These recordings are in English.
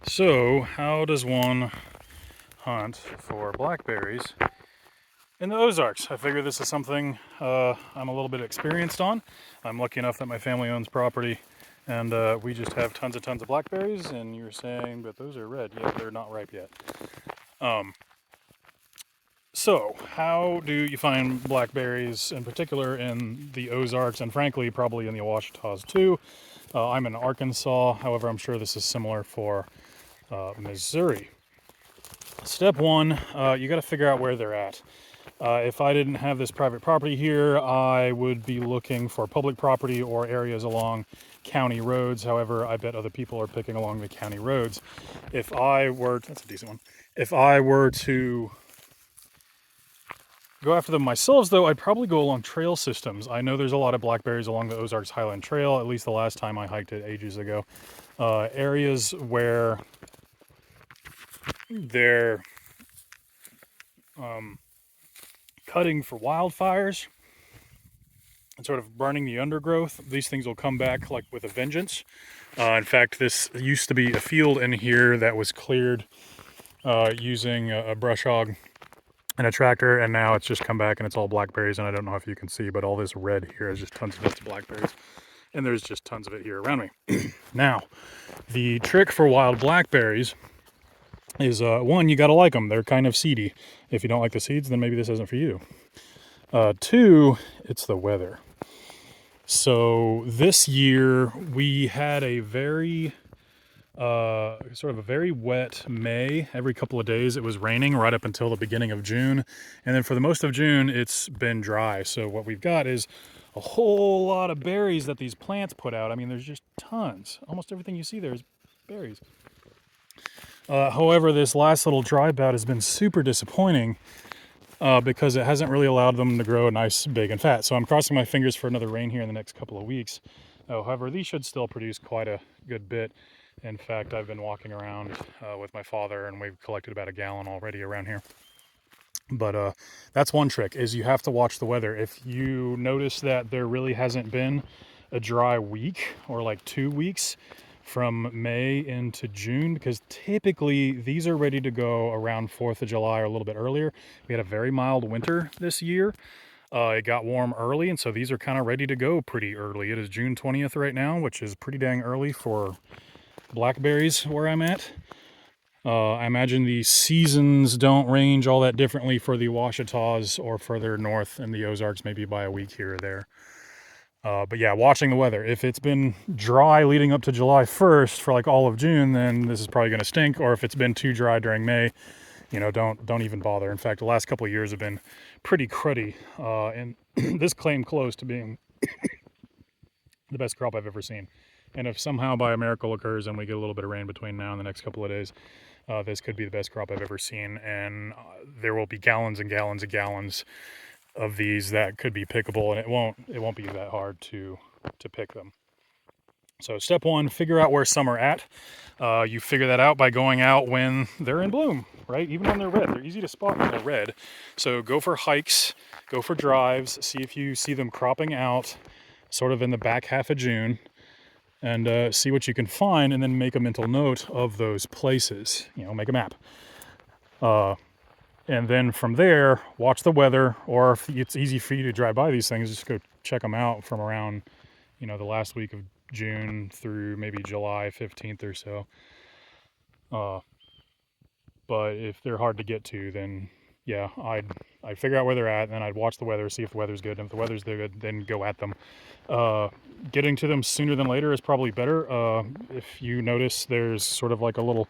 So, how does one hunt for blackberries in the Ozarks? I figure this is something I'm a little bit experienced on. I'm lucky enough that my family owns property and we just have tons of blackberries. And you're saying that those are red. Yeah, they're not ripe yet. Um, so, how do you find blackberries in particular in the Ozarks and frankly, probably in the Ouachitas too? I'm in Arkansas, however, I'm sure this is similar for Missouri. Step one, you got to figure out where they're at. If I didn't have this private property here, I would be looking for public property or areas along county roads. However, I bet other people are picking along the county roads. If I were, that's a decent one. If I were to go after them myself, though, I'd probably go along trail systems. I know there's a lot of blackberries along the Ozarks Highland Trail, at least the last time I hiked it ages ago. Areas where they're cutting for wildfires and sort of burning the undergrowth. These things will come back like with a vengeance. In fact, this used to be a field in here that was cleared using a brush hog and a tractor, and now it's just come back and it's all blackberries. And I don't know if you can see, but all this red here is just tons of blackberries, and there's just tons of it here around me. Now, the trick for wild blackberries is one, you gotta like them. They're kind of seedy. If you don't like the seeds, then maybe this isn't for you. Two, it's the weather. So this year we had a very sort of a very wet May. Every couple of days it was raining right up until the beginning of June, and then for the most of June it's been dry. So what we've got is a whole lot of berries that these plants put out. I mean, there's just tons. Almost everything you see there is berries. However, this last little dry bout has been super disappointing because it hasn't really allowed them to grow nice, big, and fat. So I'm crossing my fingers for another rain here in the next couple of weeks. However, these should still produce quite a good bit. In fact, I've been walking around with my father, and we've collected about a gallon already around here. But that's one trick, is you have to watch the weather. If you notice that there really hasn't been a dry week or like 2 weeks from May into June, because typically these are ready to go around 4th of July or a little bit earlier. We had a very mild winter this year. It got warm early, and so these are kind of ready to go pretty early. It is June 20th right now, which is pretty dang early for blackberries where I'm at. I imagine the seasons don't range all that differently for the Ouachitas or further north in the Ozarks, maybe by a week here or there. But yeah, watching the weather. If it's been dry leading up to July 1st for like all of June, then this is probably going to stink. Or if it's been too dry during May, don't even bother. In fact, the last couple of years have been pretty cruddy, and this claimed close to being the best crop I've ever seen. And if somehow by a miracle occurs and we get a little bit of rain between now and the next couple of days, this could be the best crop I've ever seen, and there will be gallons and gallons and gallons of these that could be pickable, and it won't be that hard to pick them. So step one, figure out where some are at. You figure that out by going out when they're in bloom, right? Even when they're red, they're easy to spot when they're red. So go for hikes, go for drives, see if you see them cropping out sort of in the back half of June, and see what you can find, and then make a mental note of those places. Make a map. And then from there, watch the weather, or if it's easy for you to drive by these things, just go check them out from around, the last week of June through maybe July 15th or so. But if they're hard to get to, then yeah, I'd figure out where they're at, and then I'd watch the weather, see if the weather's good. And if the weather's good, then go at them. Getting to them sooner than later is probably better. If you notice, there's sort of like a little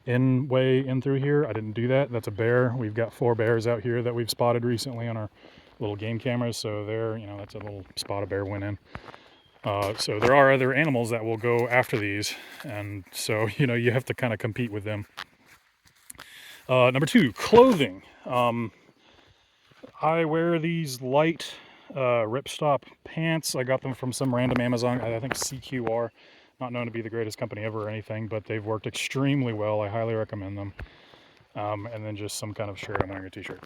way in through here. I didn't do that. That's a bear. We've got 4 bears out here that we've spotted recently on our little game cameras. So there, that's a little spot a bear went in. So there are other animals that will go after these, and so you have to kind of compete with them. Number 2, clothing. I wear these light ripstop pants. I got them from some random Amazon, I think CQR, not known to be the greatest company ever or anything, but they've worked extremely well. I highly recommend them. And then just some kind of shirt. I'm wearing a t-shirt.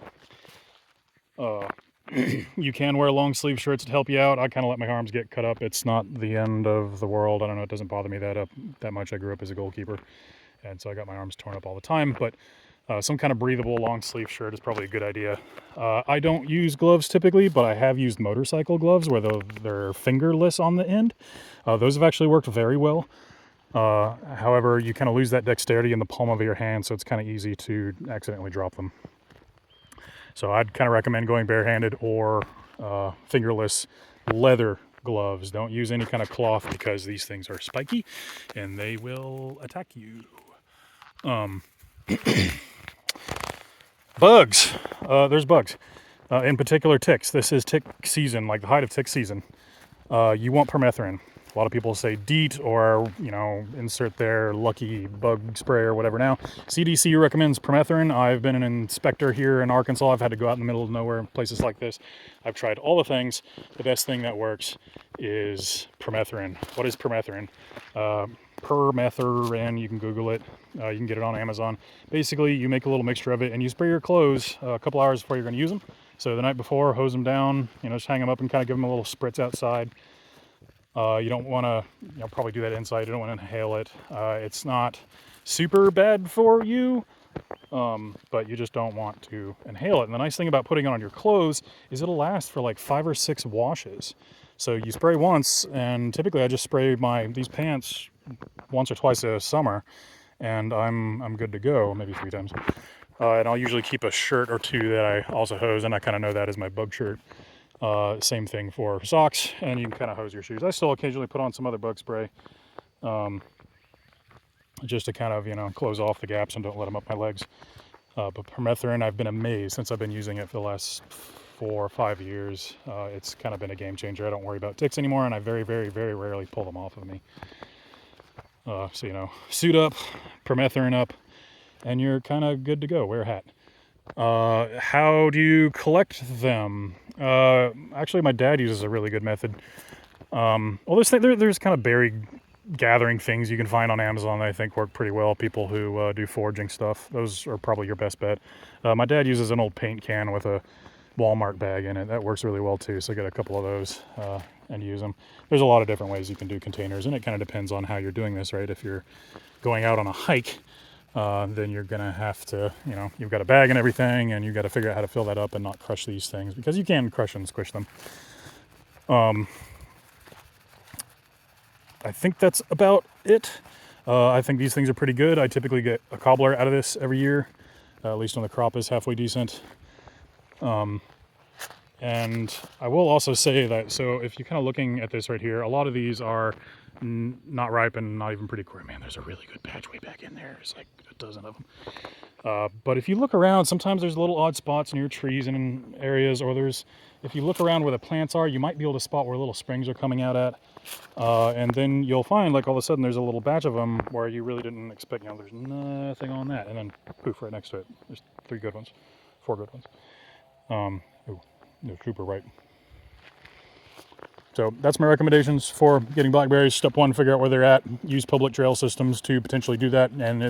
You can wear long sleeve shirts to help you out. I kind of let my arms get cut up. It's not the end of the world. I don't know. It doesn't bother me that much. I grew up as a goalkeeper, and so I got my arms torn up all the time. But some kind of breathable long sleeve shirt is probably a good idea. I don't use gloves typically, but I have used motorcycle gloves where they're fingerless on the end. Those have actually worked very well. However, you kind of lose that dexterity in the palm of your hand, so it's kind of easy to accidentally drop them. So I'd kind of recommend going barehanded or fingerless leather gloves. Don't use any kind of cloth because these things are spiky and they will attack you. Bugs. There's bugs. In particular, ticks. This is tick season, like the height of tick season. You want permethrin. A lot of people say DEET or, insert their lucky bug spray or whatever. Now, CDC recommends permethrin. I've been an inspector here in Arkansas. I've had to go out in the middle of nowhere, places like this. I've tried all the things. The best thing that works is permethrin. What is permethrin? Permethrin, you can Google it. You can get it on Amazon. Basically, you make a little mixture of it and you spray your clothes a couple hours before you're going to use them. So the night before, hose them down, just hang them up and kind of give them a little spritz outside. You don't want to probably do that inside. You don't want to inhale it. It's not super bad for you, but you just don't want to inhale it. And the nice thing about putting it on your clothes is it'll last for like 5 or 6 washes. So you spray once, and typically I just spray these pants once or twice a summer, and I'm good to go, maybe 3 times. And I'll usually keep a shirt or 2 that I also hose, and I kind of know that as my bug shirt. Same thing for socks, and you can kind of hose your shoes. I still occasionally put on some other bug spray, just to kind of, close off the gaps and don't let them up my legs. But permethrin, I've been amazed since I've been using it for the last 4 or 5 years. It's kind of been a game changer. I don't worry about ticks anymore, and I very, very, very rarely pull them off of me. So, suit up, permethrin up, and you're kind of good to go. Wear a hat. How do you collect them? Actually, my dad uses a really good method. There's kind of berry gathering things you can find on Amazon that I think work pretty well. People who do foraging stuff, those are probably your best bet. My dad uses an old paint can with a Walmart bag in it. That works really well too, so I get a couple of those and use them. There's a lot of different ways you can do containers, and it kind of depends on how you're doing this, right? If you're going out on a hike, then you're gonna have to, you've got a bag and everything, and you've got to figure out how to fill that up and not crush these things, because you can crush and squish them. I think that's about it. I think these things are pretty good. I typically get a cobbler out of this every year, at least when the crop is halfway decent. And I will also say that, so if you're kind of looking at this right here, a lot of these are not ripe and not even pretty core. Man, there's a really good patch way back in there. There's like a dozen of them. But if you look around, sometimes there's little odd spots near trees and in areas, or if you look around where the plants are, you might be able to spot where little springs are coming out at. And then you'll find, like, all of a sudden there's a little batch of them where you really didn't expect, there's nothing on that. And then poof, right next to it, there's 4 good ones. Ooh, no trooper right. So that's my recommendations for getting blackberries. Step 1, figure out where they're at. Use public trail systems to potentially do that. And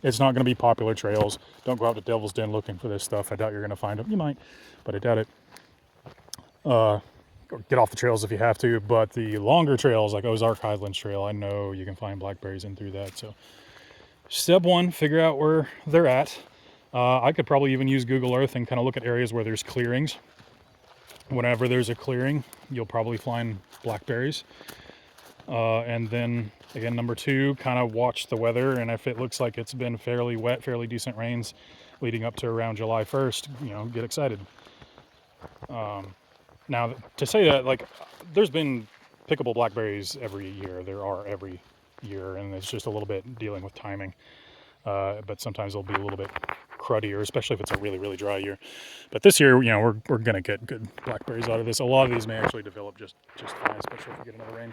it's not going to be popular trails. Don't go out to Devil's Den looking for this stuff. I doubt you're going to find them. You might, but I doubt it. Get off the trails if you have to. But the longer trails, like Ozarks Highlands Trail, I know you can find blackberries in through that. So step 1, figure out where they're at. I could probably even use Google Earth and kind of look at areas where there's clearings. Whenever there's a clearing, you'll probably find blackberries. And then, again, number 2, kind of watch the weather. And if it looks like it's been fairly wet, fairly decent rains leading up to around July 1st, get excited. Now, to say that, like, there's been pickable blackberries every year. There are every year, and it's just a little bit dealing with timing. But sometimes they'll be a little bit cruddier, especially if it's a really, really dry year. But this year, we're going to get good blackberries out of this. A lot of these may actually develop just fine, especially if we get another rain.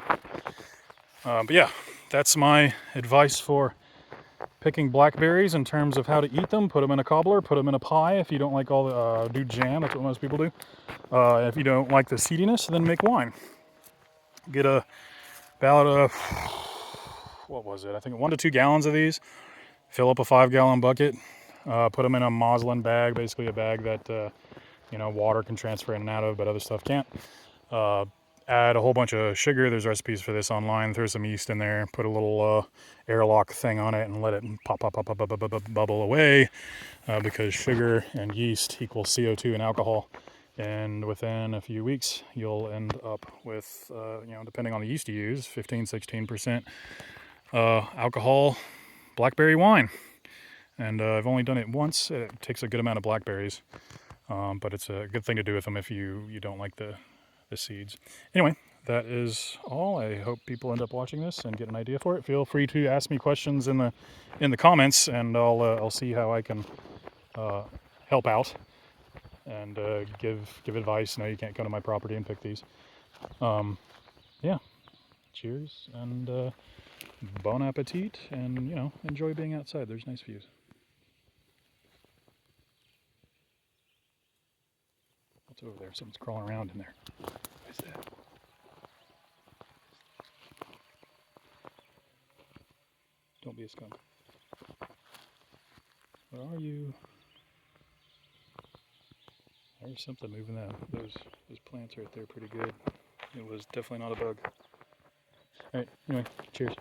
But yeah, that's my advice for picking blackberries in terms of how to eat them. Put them in a cobbler, put them in a pie if you don't like all the, do jam, that's what most people do. If you don't like the seediness, then make wine. Get about what was it? I think 1 to 2 gallons of these. Fill up a 5-gallon bucket, put them in a muslin bag, basically a bag that, water can transfer in and out of, but other stuff can't. add a whole bunch of sugar. There's recipes for this online. Throw some yeast in there, put a little airlock thing on it, and let it bubble away, because sugar and yeast equals CO2 and alcohol. And within a few weeks, you'll end up with, depending on the yeast you use, 15-16% alcohol blackberry wine. And I've only done it once. It takes a good amount of blackberries, but it's a good thing to do with them if you don't like the seeds. Anyway, that is all. I hope people end up watching this and get an idea for it. Feel free to ask me questions in the comments, and I'll see how I can help out and give advice. No, you can't come to my property and pick these. Yeah, cheers and bon appetit, and enjoy being outside. There's nice views. What's over there? Something's crawling around in there. What's that? Don't be a skunk. Where are you? There's something moving that. Those plants right there pretty good. It was definitely not a bug. Alright, anyway, cheers.